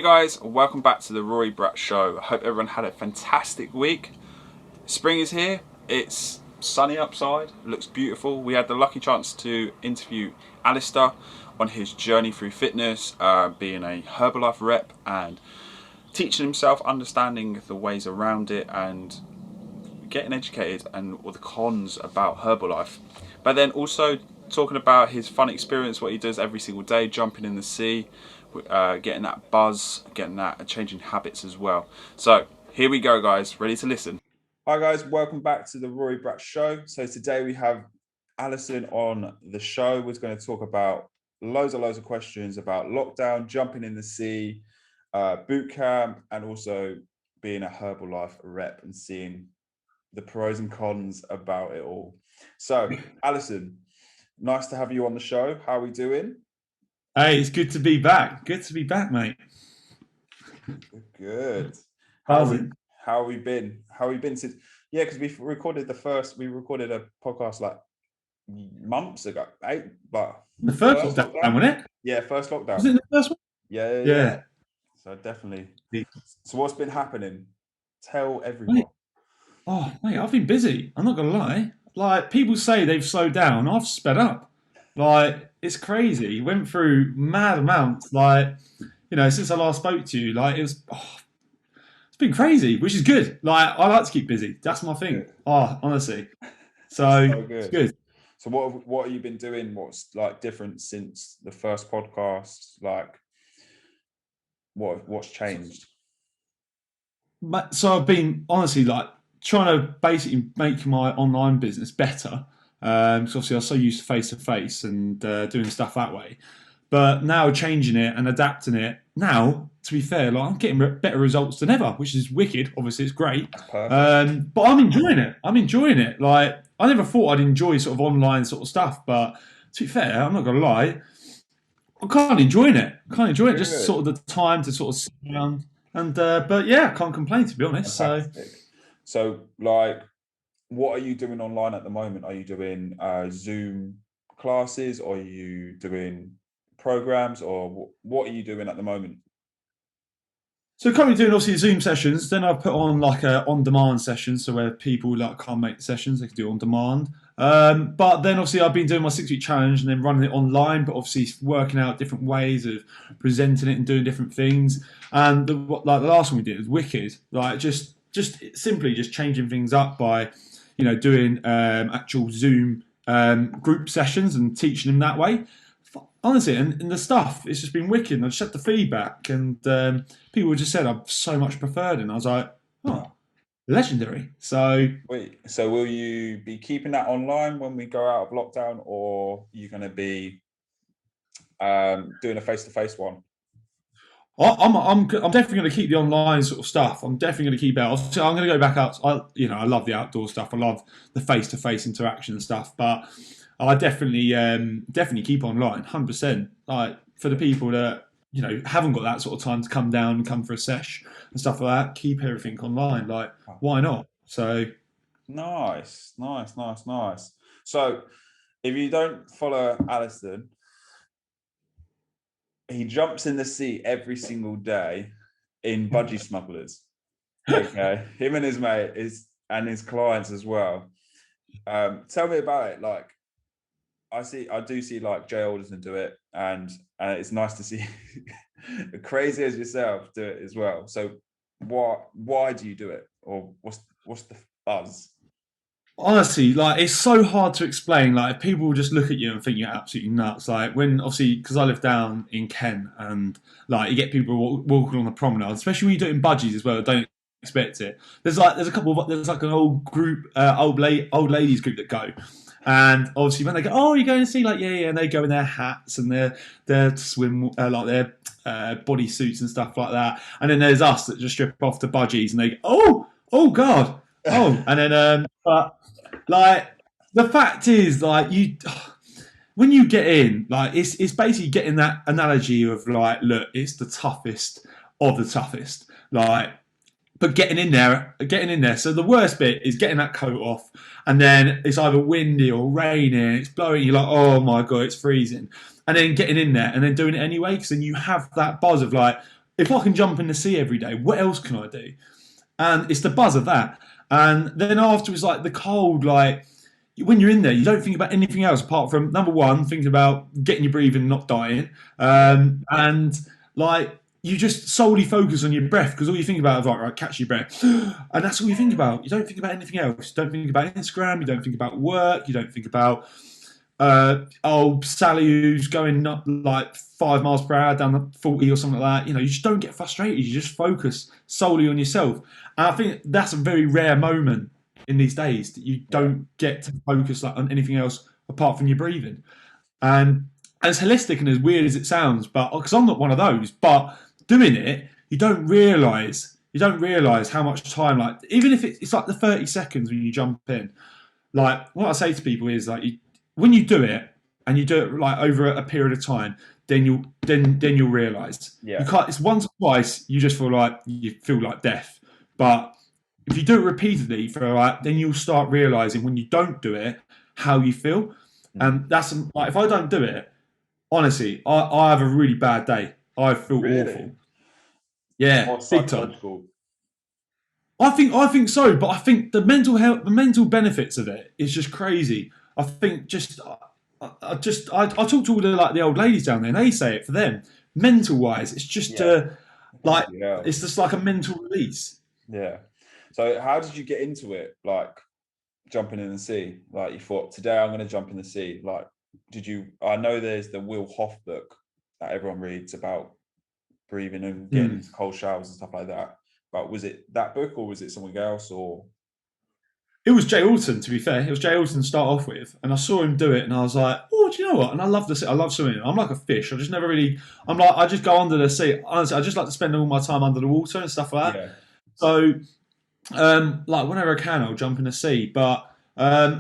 Hey guys, welcome back to the Rory Bratt show. I hope everyone had a fantastic week. Spring is here, it's sunny outside, it looks beautiful. We had the lucky chance to interview Alastir on his journey through fitness, being a Herbalife rep and teaching himself, understanding the ways around it and getting educated and all the cons about Herbalife. But then also talking about his fun experience, what he does every single day, jumping in the sea, getting that buzz, getting that changing habits as well. So here we go, guys. Ready to listen? Hi guys, welcome back to the Rory Bratt show. So today we have Alison on the show. We're going to talk about loads of questions about lockdown, jumping in the sea, boot camp, and also being a Herbalife rep and seeing the pros and cons about it all. So Alison, nice to have you on the show. How are we doing? Hey, it's good to be back. Good to be back, mate. Good. How's it? How have we been? How have we been since? Yeah, because we recorded a podcast like months ago. The first lockdown, wasn't it? Yeah, first lockdown. Was it the first one? Yeah. So definitely. Yeah. So what's been happening? Tell everyone. Mate, I've been busy. I'm not gonna lie. Like people say they've slowed down, I've sped up. Like it's crazy. Went through mad amounts. Like since I last spoke to you, like it's been crazy, which is good. Like I like to keep busy. That's my thing. Good. Honestly. So good. It's good. So what have you been doing? What's like different since the first podcast? Like what's changed? So I've been honestly like trying to basically make my online business better. Because obviously I was so used to face and doing stuff that way, but now changing it and adapting it. Now, to be fair, like I'm getting better results than ever, which is wicked. Obviously, it's great. But I'm enjoying it. Like I never thought I'd enjoy sort of online sort of stuff, but to be fair, I'm not gonna lie, I'm kind of enjoying it. Just sort of the time to sort of sit down and. But yeah, I can't complain to be honest. Fantastic. So like, what are you doing online at the moment? Are you doing Zoom classes, or are you doing programs, or what are you doing at the moment? So currently doing obviously Zoom sessions. Then I've put on like a on-demand session, so where people like can't make the sessions, they can do it on demand. But then obviously I've been doing my 6-week challenge and then running it online, but obviously working out different ways of presenting it and doing different things. And the last one we did was wicked. Like just simply just changing things up by doing actual Zoom group sessions and teaching them that way. Honestly, and the stuff, it's just been wicked. And I just had the feedback, and people just said I've so much preferred it. And I was like, oh, legendary. So, wait, so will you be keeping that online when we go out of lockdown, or are you going to be doing a face-to-face one? I'm definitely going to keep the online sort of stuff. I'm definitely going to keep it. I'm going to go back out. I love the outdoor stuff. I love the face-to-face interaction and stuff. But I definitely keep online, 100%. Like for the people that haven't got that sort of time to come down and come for a sesh and stuff like that, keep everything online. Like why not? So nice. So if you don't follow Alastir, he jumps in the sea every single day in budgie smugglers. Okay, him and his mate and his clients as well. Tell me about it. Like, I do see like Jay Alderson do it, and it's nice to see crazy as yourself do it as well. So, why do you do it, or what's the buzz? Honestly, like it's so hard to explain. Like people will just look at you and think you're absolutely nuts. Like when obviously because I live down in Kent and like you get people walking on the promenade, especially when you do it in budgies as well. Don't expect it. There's like an old group, old ladies group that go, and obviously when they go, oh, you're going to see like yeah, and they go in their hats and their swim like their body suits and stuff like that. And then there's us that just strip off the budgies and they go, oh god, oh, and then but. Like the fact is, like when you get in, like it's basically getting that analogy of like, look, it's the toughest of the toughest. Like, but getting in there. So the worst bit is getting that coat off, and then it's either windy or raining. It's blowing. You're like, oh my god, it's freezing. And then getting in there and then doing it anyway, because then you have that buzz of like, if I can jump in the sea every day, what else can I do? And it's the buzz of that. And then afterwards, like the cold, like when you're in there, you don't think about anything else apart from number one, thinking about getting your breathing, not dying, Yeah. and like you just solely focus on your breath because all you think about is like, right, catch your breath, and that's all you think about. You don't think about anything else. You don't think about Instagram. You don't think about work. You don't think about Sally who's going not like 5 miles per hour down the 40 or something like that. You just don't get frustrated. You just focus solely on yourself. And I think that's a very rare moment in these days that you Yeah. don't get to focus like on anything else apart from your breathing. And as holistic and as weird as it sounds, but because I'm not one of those, but doing it, you don't realize how much time, like even if it's like the 30 seconds when you jump in, like what I say to people is like when you do it and you do it like over a period of time, then you'll realize you Yeah. can't. It's once or twice you just feel like death, but if you do it repeatedly for like, then you'll start realizing when you don't do it how you feel, Mm. and that's like if I don't do it, honestly, I have a really bad day. I feel Really? awful. It's Yeah, more big time. psychological. I think so, but I think the mental health, the mental benefits of it is just crazy. I think I talk to all the old ladies down there, and they say it for them. Mental wise, it's just Yeah. like Yeah. it's just like a mental release. Yeah. So how did you get into it? Like jumping in the sea? Like you thought, today I'm going to jump in the sea. Like, did you? I know there's the Will Hoff book that everyone reads about breathing and getting Mm. into cold showers and stuff like that. But was it that book or was it something else? Or It was Jay Alton, to be fair. It was Jay Alton to start off with, and I saw him do it, and I was like, "Oh, do you know what?" And I love this. I love swimming. I'm like a fish. I just never really. I'm like I just go under the sea. Honestly, I just like to spend all my time under the water and stuff like that. yeah, So like whenever I can, I'll jump in the sea. But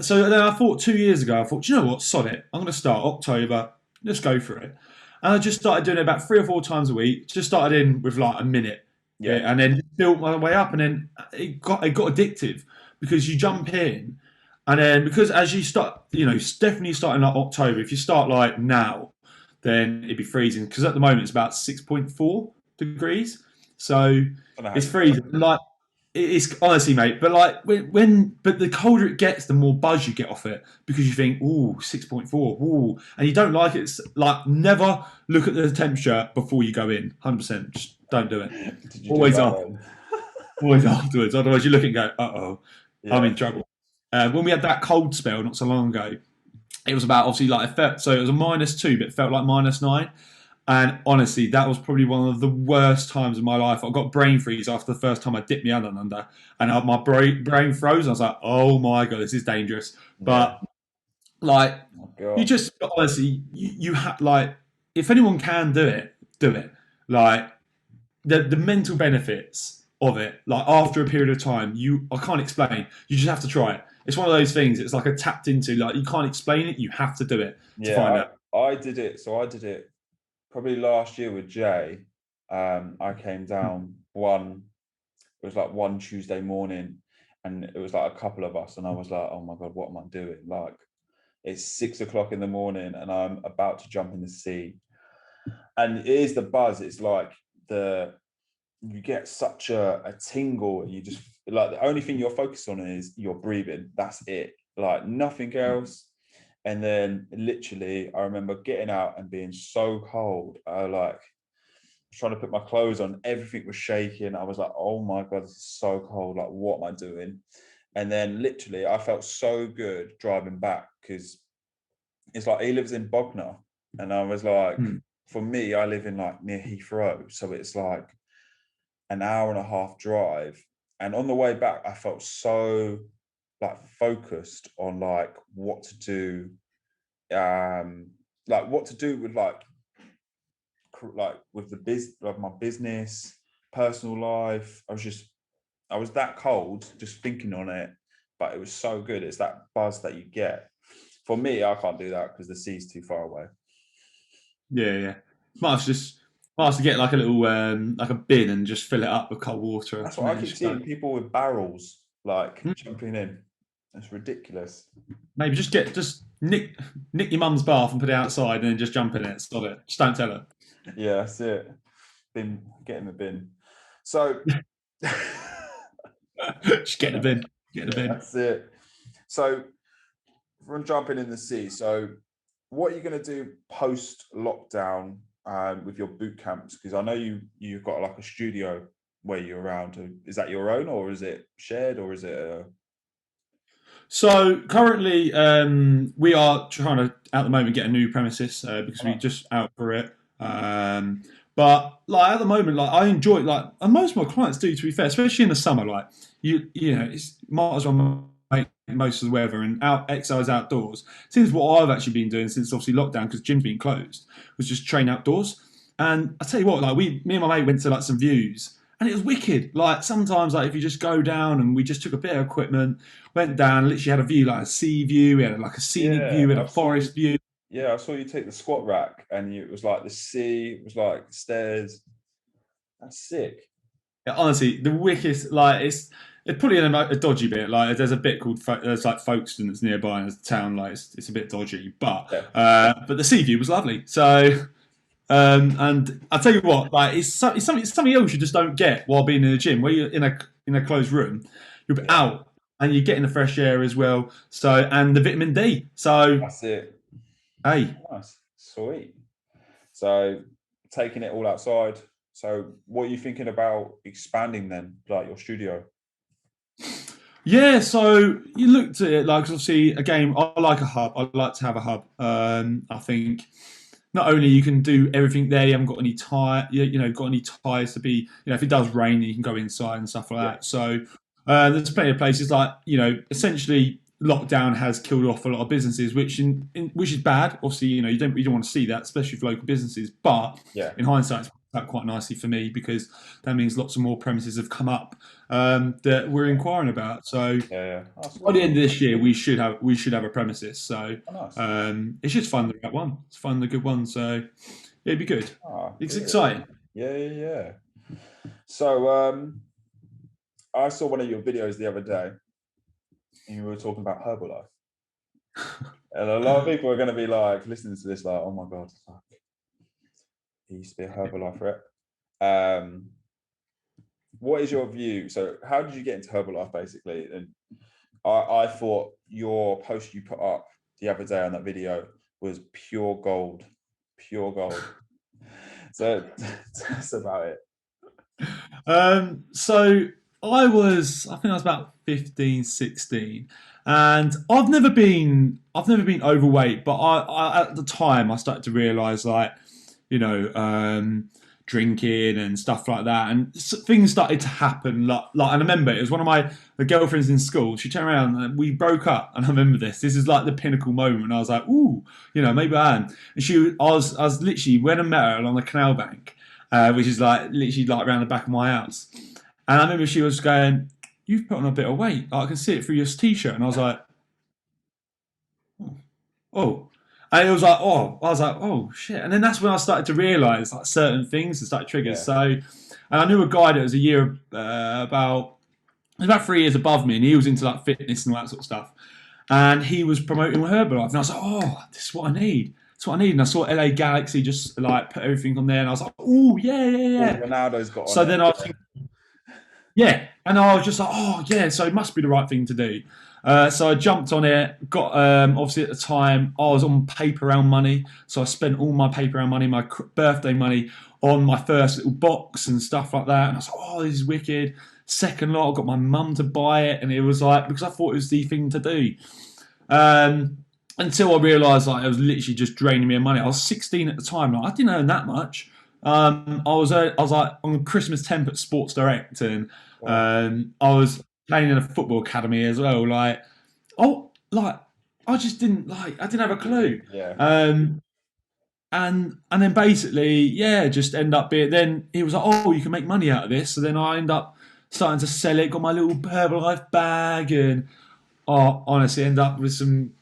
so then I thought 2 years ago, I thought, do you know what, sod it. I'm going to start October. Let's go for it. And I just started doing it about 3 or 4 times a week. Just started in with like a minute, yeah, yeah, and then built my way up. And then it got addictive because you jump in, and then because as you start, it's definitely starting like October. If you start like now, then it'd be freezing because at the moment it's about 6.4 degrees. So I don't know how it's you do freezing. Like it's honestly, mate. But like but the colder it gets, the more buzz you get off it because you think, ooh, 6.4, ooh, and you don't like it. It's like never look at the temperature before you go in. 100%, just don't do it. it. Did you do Always that after, then? always afterwards. Otherwise, you look and go, oh, I'm Yeah, in trouble. When we had that cold spell not so long ago, it was about obviously like it felt so it was a -2, but it felt like -9. And honestly, that was probably one of the worst times of my life. I got brain freeze after the first time I dipped my hand under, and my brain froze. I was like, "Oh my god, this is dangerous." yeah. But like, Oh you God. just honestly, you have like, if anyone can do it, do it. Like the mental benefits of it. Like after a period of time, I can't explain. You just have to try it. It's one of those things. It's like a tapped into. Like you can't explain it. You have to do it to find Yeah, out. I did it. So I did it probably last year with Jay. I came down one. It was like one Tuesday morning, and it was like a couple of us, and I was like, "Oh my God, what am I doing?" Like it's 6 o'clock in the morning, and I'm about to jump in the sea, and it is the buzz. It's like the you get such a tingle, and you just like the only thing you're focused on is your breathing. That's it, like nothing else. And then literally, I remember getting out and being so cold. I like was trying to put my clothes on, everything was shaking. I was like, oh my God, this is so cold. Like, what am I doing? And then literally, I felt so good driving back because it's like he lives in Bognor. And I was like, Hmm. for me, I live in like near Heathrow. So it's like an hour and a half drive. And on the way back, I felt so like focused on like what to do, like what to do with like with the like my business, personal life. I was that cold just thinking on it, but it was so good. It's that buzz that you get. For me, I can't do that because the sea's too far away. Yeah, yeah. Might have to get like a little like a bin and just fill it up with cold water That's and what I then keep just go. seeing people with barrels like Hmm. jumping in. It's ridiculous. Maybe just nick your mum's bath and put it outside and then just jump in it. Stop it. Just don't tell her. Yeah, that's it. bin, get in the bin. So Just get in the bin. Get in the yeah, bin. that's it. So from jumping in the sea. So what are you going to do post lockdown with your boot camps? Because I know you've got like a studio where you're around. Is that your own, or is it shared, or is it a... So currently, we are trying to at the moment get a new premises because Oh, we nice. just out for it. But like at the moment, like I enjoy it, like and most of my clients do. To be fair, especially in the summer, like you know, it's might as well make most of the weather and exercise outdoors. Since what I've actually been doing since obviously lockdown because gym's been closed was just train outdoors. And I tell you what, like me and my mate went to like some views. And it was wicked. Like sometimes, like if you just go down, and we just took a bit of equipment, went down, literally had a view like a sea view, we had like a scenic view, Yeah, we had I a saw you. forest view. Yeah, I saw you take the squat rack, and it was like the sea. It was like stairs. That's sick. Yeah, honestly, the wickedest, like it's probably in a dodgy bit. Like there's a bit called there's like Folkestone that's nearby, and it's a town like it's a bit dodgy, Yeah, but the sea view was lovely. So and I tell you what, like it's something else you just don't get while being in a gym where you're in a closed room, you're yeah, out and you're getting the fresh air as well. So and the vitamin D. So that's it. hey. Nice, sweet. So taking it all outside. So what are you thinking about expanding then, like your studio? Yeah, so you looked at it like obviously again, I like a hub. I like to have a hub. I think not only you can do everything there, you haven't got any tie, you know, got any ties to be, you know, if it does rain, you can go inside and stuff like Yeah, that. So there's plenty of places like, you know, essentially lockdown has killed off a lot of businesses, which is bad. Obviously, you don't want to see that, especially for local businesses. But yeah, in hindsight, it's worked out quite nicely for me because that means lots of more premises have come up that we're yeah, inquiring about. So yeah, yeah. Oh, by the sweet. end of this year, we should have a premises. So Oh, nice. it's just fun the right one. It's fun the good one. So it'd be good. Ah, It's brilliant. exciting. Yeah, yeah, yeah. So I saw one of your videos the other day, and you were talking about Herbalife. And a lot of people are going to be like listening to this, like, oh my God, fuck. He used to be a Herbalife rep. Um, what is your view? So, how did you get into Herbalife basically? And I thought your post you put up the other day on that video was pure gold, pure gold. So, tell us about it. So I think I was about 15, 16, and I've never been overweight, but at the time I started to realise like, you know, drinking and stuff like that, and things started to happen. Like I remember it was one of my the girlfriends in school. She turned around and we broke up, and I remember this. This is like the pinnacle moment. And I was like, ooh, you know, maybe I am. And I was literally when I met her along the canal bank, which is like literally like around the back of my house. And I remember she was going, "You've put on a bit of weight. I can see it through your t-shirt." And I was like, "Oh." And it was like, "Oh," I was like, "Oh shit." And then that's when I started to realise like certain things and started triggers. Yeah, So, and I knew a guy that was a year about he was about 3 years above me, and he was into like fitness and all that sort of stuff. And he was promoting Herbalife, and I was like, "Oh, this is what I need. That's what I need." And I saw LA Galaxy just like put everything on there, and I was like, "Oh yeah, yeah, all yeah." Ronaldo's got on So it. then I was thinking, yeah, and I was just like, oh yeah, so it must be the right thing to do. So I jumped on it. Got obviously at the time I was on paper round money, so I spent all my paper round money, my birthday money, on my first little box and stuff like that. And I was like, oh, this is wicked. Second lot, I got my mum to buy it, and it was like because I thought it was the thing to do. Um, until I realised like it was literally just draining me of money. I was 16 at the time. Like I didn't earn that much. I was like on Christmas temp at Sports Direct, and Oh, I was playing in a football academy as well. Like I just didn't like I didn't have a clue. yeah, Um, and then basically yeah, just end up being. Then he was like, oh, you can make money out of this. So then I end up starting to sell it. Got my little Herbalife bag, and honestly end up with some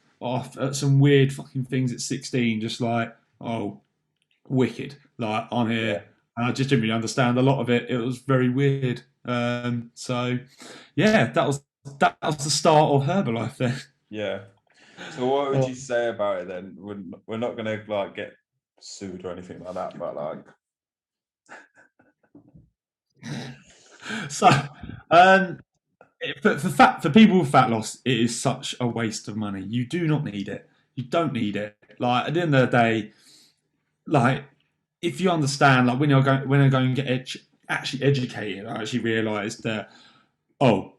weird fucking things at 16. Just like oh wicked. Like on yeah, here, and I just didn't really understand a lot of it. It was very weird. So yeah, that was the start of Herbalife. Then yeah. So, what would oh, you say about it then? We're not going to like get sued or anything like that, but like, So, um, for people with fat loss, it is such a waste of money. You do not need it. You don't need it. Like at the end of the day, like if you understand, like when I go and get actually educated, I actually realised that I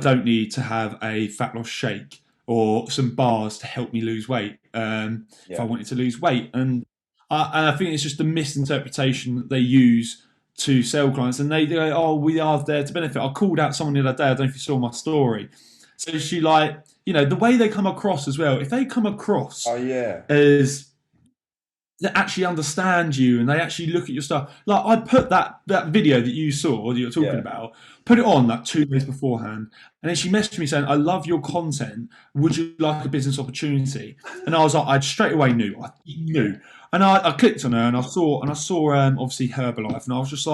don't need to have a fat loss shake or some bars to help me lose weight if I Yeah. wanted to lose weight. And I think it's just a misinterpretation that they use to sell clients. And they go, oh, we are there to benefit. I called out someone the other day. I don't know if you saw my story. So she the way they come across as well, if they come across Oh yeah. as that actually understand you and they actually look at your stuff. Like I put that video that you saw that you're talking Yeah. about, put it on like 2 days beforehand, and then she messaged me saying, "I love your content. Would you like a business opportunity?" And I was like, I straight away knew, I knew, and I clicked on her and I saw obviously Herbalife, and I was just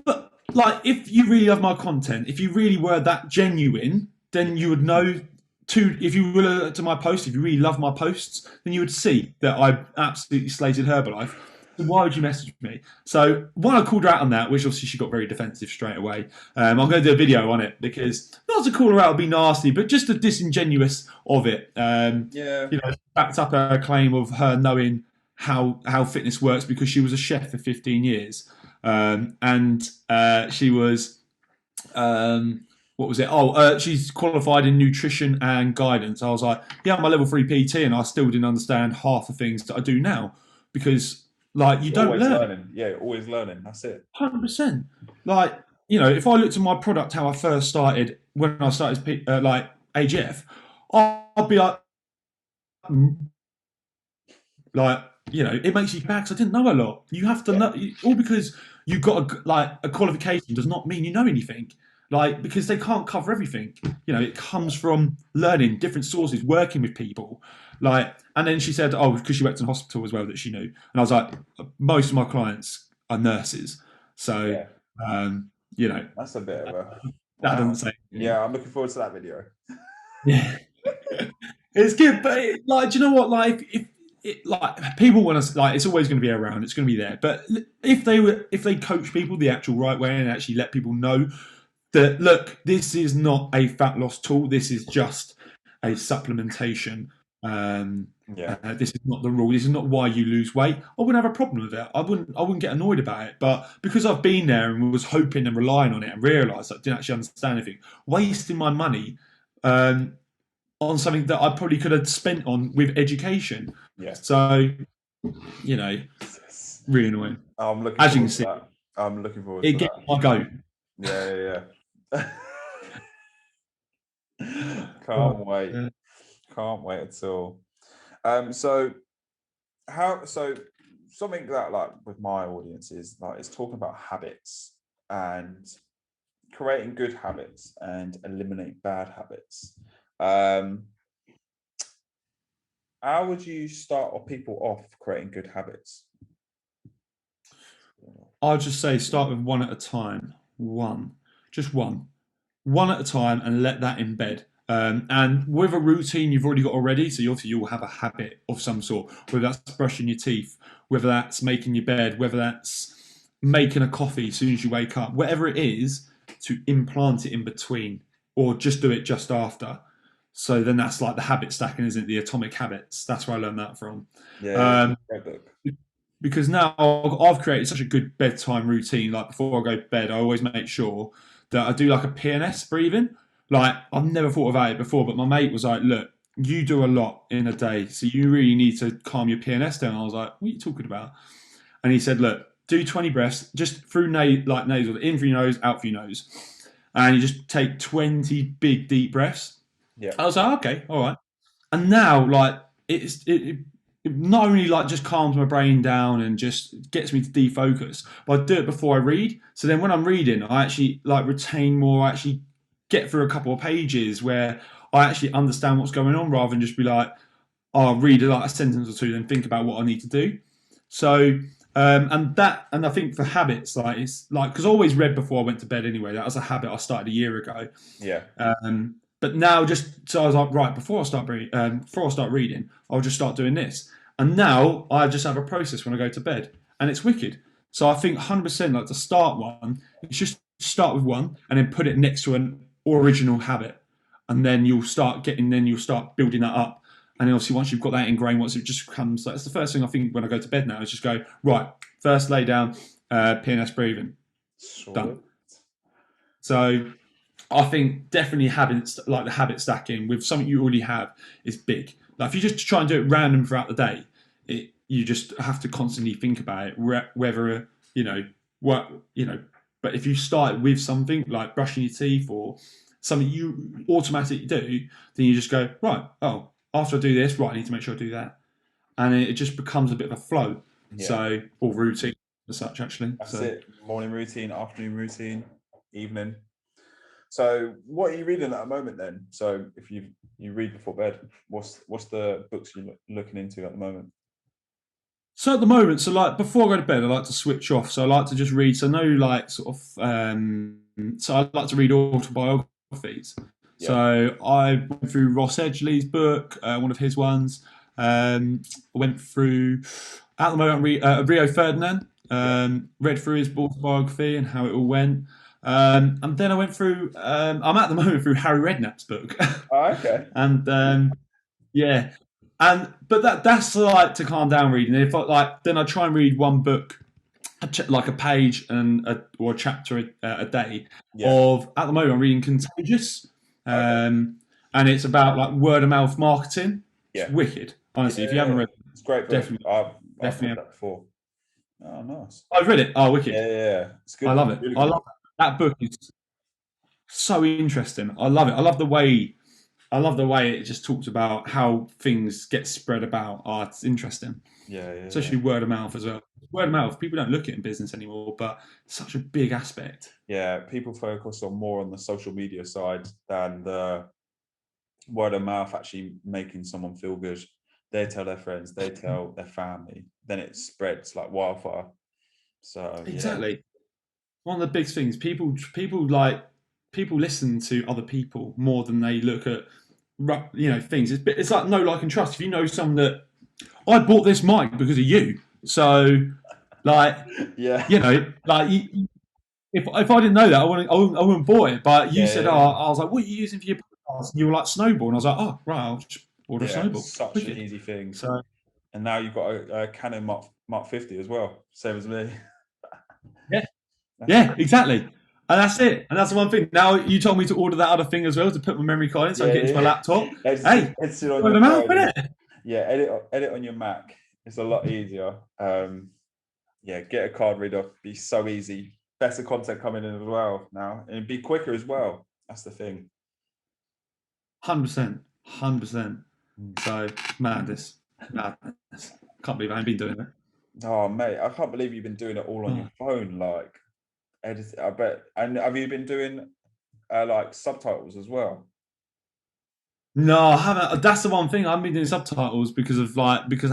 but like if you really love my content, if you really were that genuine, then you would know if you were to my post, if you really love my posts, then you would see that I absolutely slated Herbalife. So why would you message me? So one, I called her out on that, which obviously she got very defensive straight away. I'm going to do a video on it because not to call her out would be nasty, but just the disingenuous of it. Yeah. Backed up her claim of her knowing how fitness works because she was a chef for 15 years. And she was what was it? She's qualified in nutrition and guidance. I was like, yeah, I'm a level 3 PT, and I still didn't understand half the things that I do now because, like, you You're don't always learn learning. Yeah, you're always learning. That's it. 100%. Like, if I looked at my product how I first started when I started like AGF, I'd be like, it makes you back. 'Cause I didn't know a lot. You have to Yeah. know all because you got a qualification does not mean you know anything. Like because they can't cover everything. It comes from learning different sources, working with people. And then she said, oh, because she worked in a hospital as well that she knew. And I was like, most of my clients are nurses, so Yeah. um, you know That's a bit of a that doesn't wow. say anything. Yeah, I'm looking forward to that video. Yeah. It's good, but do you know what? Like, like people want to like, it's always going to be around. It's going to be there. But if they coach people the actual right way and actually let people know that look, this is not a fat loss tool. This is just a supplementation. Yeah. This is not the rule. This is not why you lose weight. I wouldn't have a problem with it. I wouldn't get annoyed about it. But because I've been there and was hoping and relying on it and realised I didn't actually understand anything, wasting my money. On something that I probably could have spent on with education. Yeah. So, Yes. really annoying. I'm looking As you forward can to see, that. I'm looking forward it to gets that. my goat. Yeah, yeah, yeah. Can't wait. Yeah. Can't wait at all. So so something that like with my audience is talking about habits and creating good habits and eliminate bad habits. Um, how would you start people off creating good habits? I'll just say start with one at a time. Just one at a time, and let that embed. And with a routine you've already got already, so you'll have a habit of some sort, whether that's brushing your teeth, whether that's making your bed, whether that's making a coffee as soon as you wake up, whatever it is, to implant it in between, or just do it just after. So then that's like the habit stacking, isn't it? The atomic habits. That's where I learned that from. Yeah, Um, great book. because now I've created such a good bedtime routine. Like before I go to bed, I always make sure that I do like a PNS breathing. Like I've never thought about it before, but my mate was like, "Look, you do a lot in a day, so you really need to calm your PNS down." I was like, "What are you talking about?" And he said, "Look, do 20 breaths just through nasal, in through your nose, out through your nose, and you just take 20 big deep breaths." Yeah, I was like, "Okay, all right." And now, like, it not only like just calms my brain down and just gets me to defocus, but I do it before I read. So then when I'm reading, I actually like retain more. I actually get through a couple of pages where I actually understand what's going on, rather than just be like, oh, I'll read like a sentence or two, then think about what I need to do. So and I think for habits, like it's like because I always read before I went to bed anyway. That was a habit I started a year ago. yeah, But now, just so I was like, right before I start reading, I'll just start doing this. And now I just have a process when I go to bed, and it's wicked. So I think 100% like to start one, it's just start with one and then put it next to an original habit, and then you'll start building that up. And then obviously once you've got that ingrained, once it just becomes, that's the first thing I think when I go to bed now, is just go, right, first lay down, PNS breathing, done. So I think definitely habits, like the habit stacking with something you already have, is big. Like if you just try and do it random throughout the day, you just have to constantly think about it, whether what But if you start with something like brushing your teeth or something you automatically do, then you just go, right, oh, after I do this, right, I need to make sure I do that, and it just becomes a bit of a flow. Yeah. So, or routine as such, actually. That's so it. Morning routine, afternoon routine, evening. So what are you reading at the moment then? So if you read before bed, what's the books you're looking into at the moment? So at the moment, so like before I go to bed, I like to switch off. So I like to just read. So no, like sort of. So I like to read autobiographies. Yeah. So I went through Ross Edgley's book, one of his ones. I went through at the moment Rio Ferdinand. Read through his autobiography and how it all went. And then I went through. I'm at the moment through Harry Redknapp's book. Oh, okay. And yeah, but that's like to calm down reading. If then I try and read one book, like a page or a chapter a day. Yeah. Of at the moment I'm reading Contagious, and it's about like word of mouth marketing. Yeah. It's wicked, honestly. If you haven't read it, it's great book. definitely, I've read that before. Oh, nice. I've read it. Oh, wicked! Yeah. It's good. I love it. Really I love that book. Is so interesting. I love it. I love the way it just talks about how things get spread about. Oh, it's interesting. Yeah. Especially word of mouth as well. Word of mouth, people don't look at it in business anymore, but it's such a big aspect. Yeah, people focus more on the social media side than the word of mouth actually making someone feel good. They tell their friends, they tell their family, then it spreads like wildfire. So exactly. One of the big things, people listen to other people more than they look at things. It's like know, like, and trust. If you know someone that I bought this mic because of you, so like like if I didn't know that, I wouldn't bought it. But you said, I was like, what are you using for your podcast? And you were like, Snowball, and I was like, oh right, I'll just order a Snowball. Such an easy thing. So, and now you've got a Canon Mark 50 as well, same as me. yeah, exactly. And that's it. And that's the one thing. Now you told me to order that other thing as well to put my memory card in so I can get into my laptop. Edit on your phone. Edit on your Mac. It's a lot easier. Get a card reader. Be so easy. Better content coming in as well now, and it'd be quicker as well. That's the thing. 100%. So madness. Can't believe I ain't been doing it. Oh mate, I can't believe you've been doing it all on your phone, like edit. I bet. And have you been doing like subtitles as well? No, I haven't. That's the one thing. I haven't been doing subtitles because of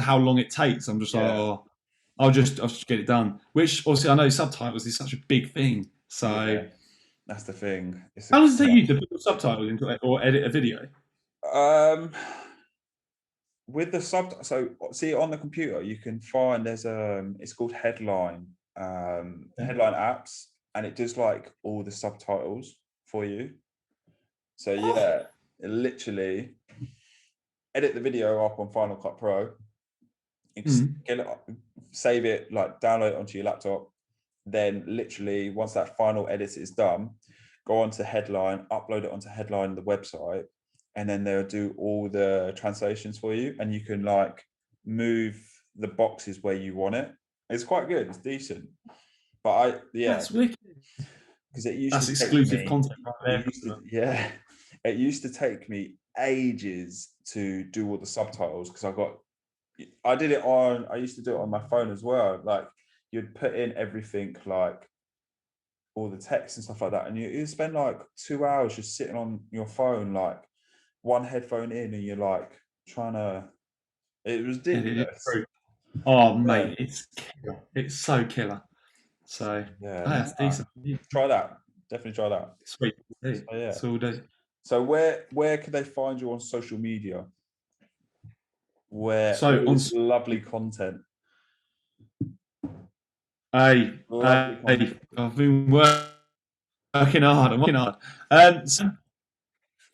how long it takes. I'm just like, I'll just get it done. Which obviously I know subtitles is such a big thing. So that's the thing. How does it take you to put subtitles into it or edit a video? With the so see on the computer you can find there's it's called Headline Headline apps, and it does like all the subtitles for you. So it literally edit the video up on Final Cut Pro, get it, save it, like download it onto your laptop, then literally once that final edit is done, go onto Headline, upload it onto Headline, the website, and then they'll do all the translations for you, and you can like move the boxes where you want it. It's quite good. It's decent. But that's wicked. Because it used that's to exclusive content right there. It used to take me ages to do all the subtitles because I used to do it on my phone as well. Like you'd put in everything, like all the text and stuff like that, and you spend like 2 hours just sitting on your phone, like one headphone in, and you're like trying to. It was ridiculous. Oh mate, it's so killer. So that's decent. Try that. Definitely try that. Sweet. So all day. So where can they find you on social media? Where on lovely content. I've been working working hard. I'm working hard. So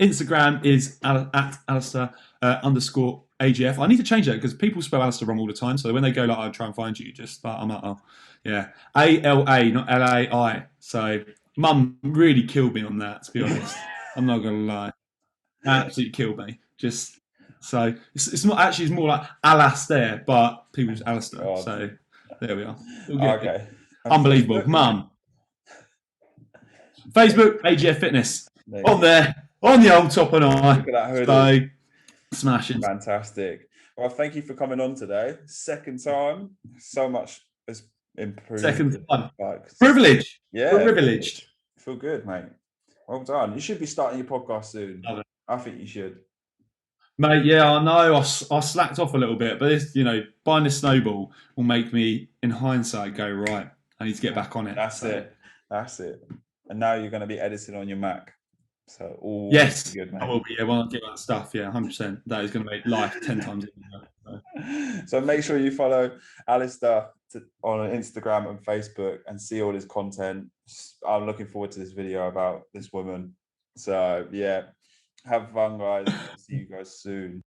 Instagram is at Alastir underscore AGF. I need to change that because people spell Alastir wrong all the time. So when they go like, I try and find you, just like, I'm at, oh, yeah, ALA, not LAI. So Mum really killed me on that. To be honest, I'm not gonna lie, absolutely killed me. Just so it's not actually, it's more like Alastir, but people use Alastir. God. So there we are. We'll get it. Okay. And Unbelievable, Facebook? Mum. Facebook, AGF Fitness. There you On go. there, on the old top and eye. Look at that hoodie. So smashing. Fantastic. Well, thank you for coming on today. Second time. So much has improved. Second time. Like, Privilege. yeah. Privileged. Feel good, mate. Well done. You should be starting your podcast soon. Love it. I think you should. Mate, yeah, I know. I slacked off a little bit, but this, buying this snowball will make me, in hindsight, go, right, I need to get back on it. That's it. That's it. And now you're going to be editing on your Mac. So all yes, good, mate. I will be. Yeah, when I get that stuff, yeah, 100%. That is going to make life 10 times easier. So make sure you follow Alastir on Instagram and Facebook and see all his content. I'm looking forward to this video about this woman. So yeah, have fun, guys. See you guys soon.